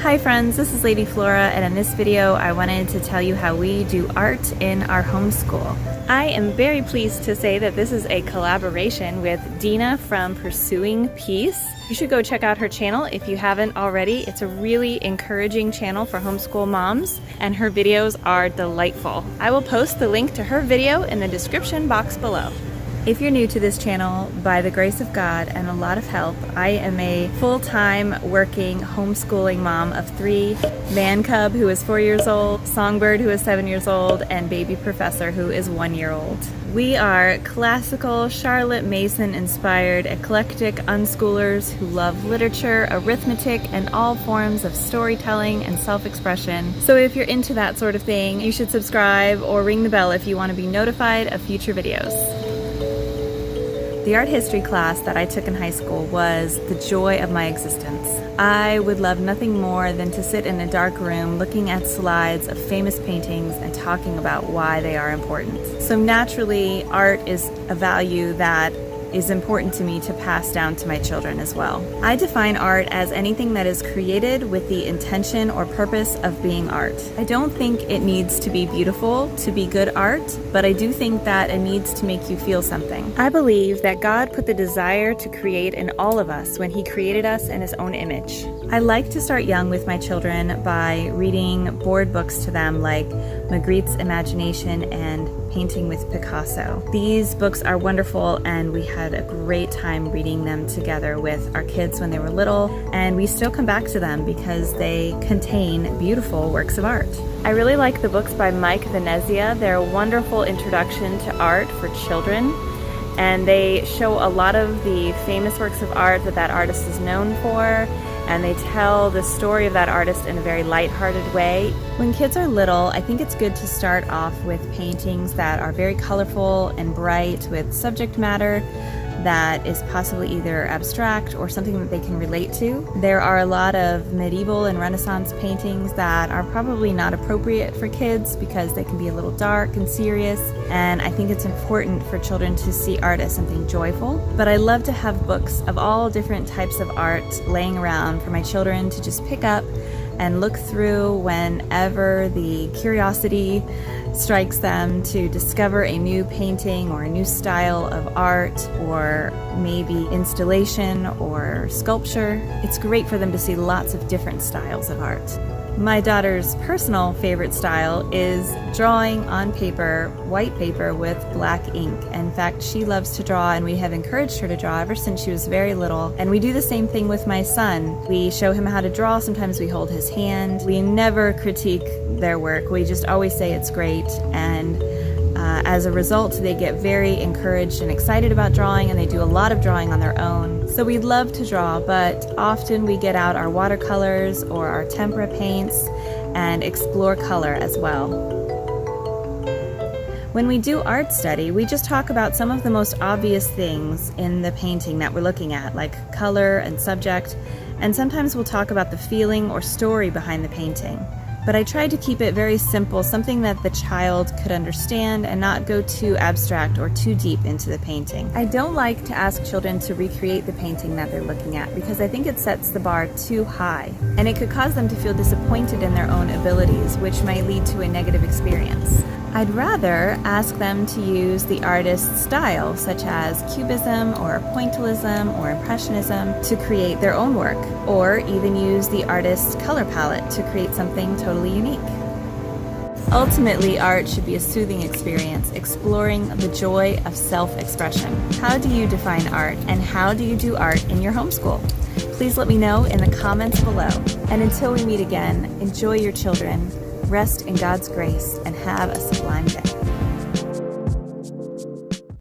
Hi friends, this is Lady Flora, and in this video I wanted to tell you how we do art in our homeschool. I am very pleased to say that this is a collaboration with Dina from Pursuing Peace. You should go check out her channel if you haven't already. It's a really encouraging channel for homeschool moms, and her videos are delightful. I will post the link to her video in the description box below. If you're new to this channel, by the grace of God and a lot of help, I am a full-time working homeschooling mom of 3, man cub who is 4 years old, songbird who is 7 years old, and baby professor who is 1 year old. We are classical, Charlotte Mason inspired, eclectic unschoolers who love literature, arithmetic, and all forms of storytelling and self-expression. So if you're into that sort of thing, you should subscribe or ring the bell if you want to be notified of future videos. The art history class that I took in high school was the joy of my existence. I would love nothing more than to sit in a dark room looking at slides of famous paintings and talking about why they are important. So naturally, art is a value that is important to me to pass down to my children as well. I define art as anything that is created with the intention or purpose of being art. I don't think it needs to be beautiful to be good art, but I do think that it needs to make you feel something. I believe that God put the desire to create in all of us when He created us in His own image. I like to start young with my children by reading board books to them like Magritte's Imagination and Painting with Picasso. These books are wonderful, and we had a great time reading them together with our kids when they were little, and we still come back to them because they contain beautiful works of art. I really like the books by Mike Venezia. They're a wonderful introduction to art for children, and they show a lot of the famous works of art that artist is known for, and they tell the story of that artist in a very lighthearted way. When kids are little, I think it's good to start off with paintings that are very colorful and bright with subject matter that is possibly either abstract or something that they can relate to. There are a lot of medieval and Renaissance paintings that are probably not appropriate for kids because they can be a little dark and serious, and I think it's important for children to see art as something joyful. But I love to have books of all different types of art laying around for my children to just pick up and look through whenever the curiosity strikes them to discover a new painting or a new style of art or maybe installation or sculpture. It's great for them to see lots of different styles of art. My daughter's personal favorite style is drawing on paper, white paper with black ink. In fact, she loves to draw, and we have encouraged her to draw ever since she was very little. And we do the same thing with my son. We show him how to draw. Sometimes we hold his hand. We never critique their work. We just always say it's great. And as a result, they get very encouraged and excited about drawing, and they do a lot of drawing on their own. So we love to draw, but often we get out our watercolors or our tempera paints and explore color as well. When we do art study, we just talk about some of the most obvious things in the painting that we're looking at, like color and subject, and sometimes we'll talk about the feeling or story behind the painting. But I tried to keep it very simple, something that the child could understand and not go too abstract or too deep into the painting. I don't like to ask children to recreate the painting that they're looking at because I think it sets the bar too high, and it could cause them to feel disappointed in their own abilities, which might lead to a negative experience. I'd rather ask them to use the artist's style, such as Cubism or Pointillism or Impressionism, to create their own work, or even use the artist's color palette to create something totally unique. Ultimately, art should be a soothing experience, exploring the joy of self-expression. How do you define art, and how do you do art in your homeschool? Please let me know in the comments below. And until we meet again, enjoy your children, rest in God's grace, and have a sublime day.